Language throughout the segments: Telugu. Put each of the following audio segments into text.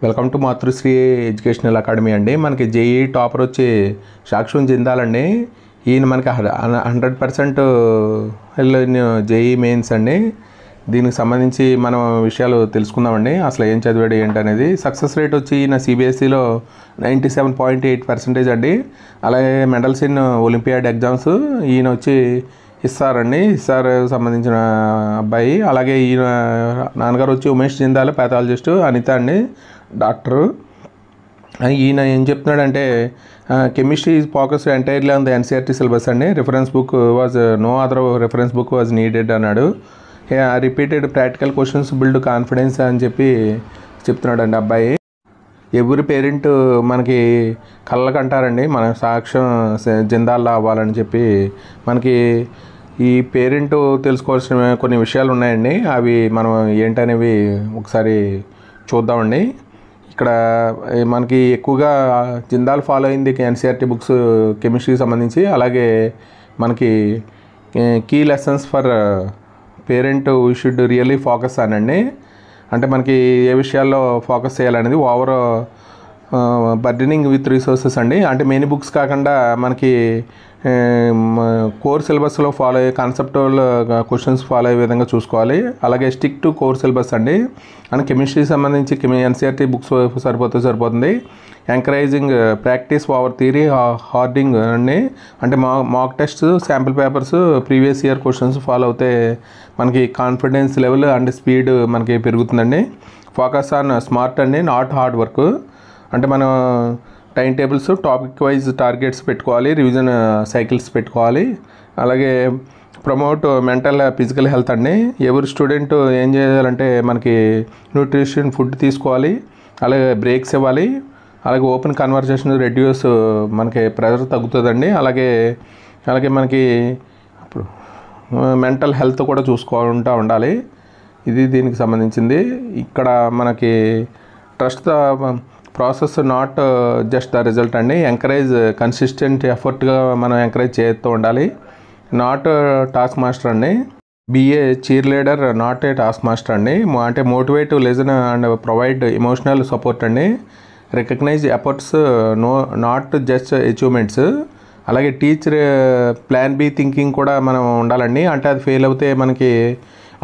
Welcome to Matrusri educational academy అండి. మనకి జేఈ టాపర్ వచ్చి సాక్షం జిందాలండి. ఈయన మనకి 100% జేఈ మెయిన్స్ అండి. దీనికి సంబంధించి మనం విషయాలు తెలుసుకుందామండి. అసలు ఏం చదివాడు ఏంటనేది. సక్సెస్ రేట్ వచ్చి ఈయన సిబిఎస్ఈలో 97.8% అండి. అలాగే మెడల్స్ ఇన్ ఒలింపియాడ్ ఎగ్జామ్స్ ఈయన వచ్చి ఇస్తారండి. ఇస్సార్ సంబంధించిన అబ్బాయి. అలాగే ఈయన నాన్నగారు వచ్చి ఉమేష్ జిందాల్ ప్యాథాలజిస్ట్, అనిత అండి డాక్టరు. ఈయన ఏం చెప్తున్నాడంటే chemistry is focused entirely on the NCERT syllabus అండి. Reference book was no other reference book was needed అన్నాడు. Repeated practical questions build confidence అని చెప్పి చెప్తున్నాడండి అబ్బాయి. ఎవరి పేరెంట్ మనకి కళ్ళకు అంటారండి మన సాక్ష్యం జిందాల్లా అవ్వాలని చెప్పి. మనకి ఈ పేరెంట్ తెలుసుకోవాల్సిన కొన్ని విషయాలు ఉన్నాయండి. అవి మనం ఏంటనేవి ఒకసారి చూద్దామండి. ఇక్కడ మనకి ఎక్కువగా జిందాల్ ఫాలో అయింది ఎన్సీఆర్టీ బుక్స్ కెమిస్ట్రీకి సంబంధించి. అలాగే మనకి key lessons for parent we should really focus అనండి. అంటే మనకి ఏ విషయాల్లో ఫోకస్ చేయాలనేది ఓవర్ బర్డెనింగ్ విత్ రిసోర్సెస్ అండి. అంటే మెయిన్ బుక్స్ కాకుండా మనకి కోర్ సిలబస్లో ఫాలో అయ్యే కాన్సెప్టువల్ క్వశ్చన్స్ ఫాలో అయ్యే విధంగా చూసుకోవాలి. అలాగే స్టిక్ టు కోర్ సిలబస్ అండి. అండ్ కెమిస్ట్రీకి సంబంధించి ఎన్సీఆర్టీ బుక్స్ సరిపోతుంది. Encouraging practice over theory Hardinge అండి. అంటే mock test, sample papers, previous year questions follow అవుతే మనకి కాన్ఫిడెన్స్ లెవెల్ అండ్ స్పీడ్ మనకి పెరుగుతుందండి. ఫోకస్ ఆన్ స్మార్ట్ అండి, నాట్ హార్డ్ వర్క్. అంటే మనం time tables, topic wise targets పెట్టుకోవాలి, రివిజన్ సైకిల్స్ పెట్టుకోవాలి. అలాగే ప్రమోట్ మెంటల్ ఫిజికల్ హెల్త్ అండి. ఎవరి స్టూడెంట్ ఏం చేయాలంటే మనకి న్యూట్రిషన్ ఫుడ్ తీసుకోవాలి, అలాగే బ్రేక్స్ ఇవ్వాలి, అలాగే ఓపెన్ కన్వర్జేషన్ రెడ్యూస్ మనకి ప్రెషర్ తగ్గుతుందండి. అలాగే మనకి ఇప్పుడు మెంటల్ హెల్త్ కూడా చూసుకుంటూ ఉండాలి. ఇది దీనికి సంబంధించింది. ఇక్కడ మనకి trust the process not just the result అండి. ఎంకరేజ్ కన్సిస్టెంట్ ఎఫర్ట్గా మనం ఎంకరేజ్ చేస్తూ ఉండాలి. నాట్ టాస్క్ మాస్టర్ అండి. Be a cheerleader, not a task master అండి. అంటే motivate, listen and provide emotional support అండి. Recognise efforts, not just achievements. అలాగే టీచర్ ప్లాన్ బి థింకింగ్ కూడా మనం ఉండాలండి. అంటే అది ఫెయిల్ అవుతే మనకి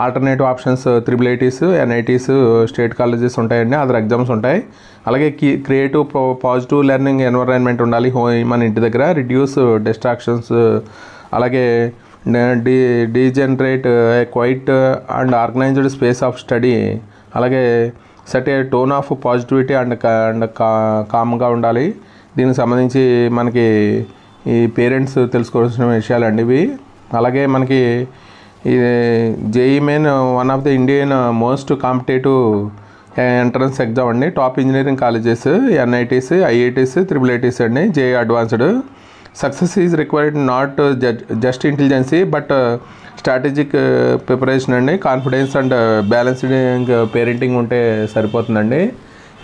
alternative options IITs, NITs, state colleges ఉంటాయండి, అదర్ ఎగ్జామ్స్ ఉంటాయి. అలాగే క్రియేటివ్ పాజిటివ్ లెర్నింగ్ ఎన్విరాన్మెంట్ ఉండాలి మన ఇంటి దగ్గర. Reduce distractions. అలాగే degenerate quiet and organised space of study. అలాగే set a tone of positivity and కామ్గా ఉండాలి. దీనికి సంబంధించి మనకి ఈ పేరెంట్స్ తెలుసుకోవాల్సిన విషయాలండి ఇవి. అలాగే మనకి ఈ JEE main one of the Indian most competitive entrance exam అండి. Top engineering colleges, NITs, IITs, IITs అండి. JEE advanced. Success is required not just intelligence but strategic preparation అండి. కాన్ఫిడెన్స్ అండ్ బ్యాలెన్స్డ్ పేరెంటింగ్ ఉంటే సరిపోతుందండి.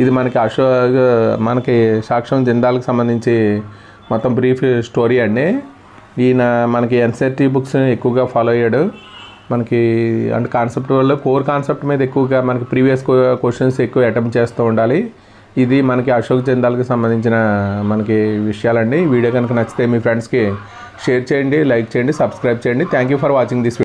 ఇది మనకి సాక్ష్యం జిందాల్కి సంబంధించి మొత్తం బ్రీఫ్ స్టోరీ అండి. ఈయన మనకి ఎన్సీఆర్టీ బుక్స్ ఎక్కువగా ఫాలో అయ్యాడు. మనకి అంటే కాన్సెప్ట్ వల్ల కోర్ కాన్సెప్ట్ మీద ఎక్కువగా మనకి ప్రీవియస్ క్వశ్చన్స్ ఎక్కువ అటెంప్ట్ చేస్తూ ఉండాలి. ఇది మనకి అశోక్ జిందాల్కి సంబంధించిన మనకి విషయాలండి. వీడియో కనుక నచ్చితే మీ ఫ్రెండ్స్కి షేర్ చేయండి, లైక్ చేయండి, సబ్స్క్రైబ్ చేయండి. Thank you for watching this video.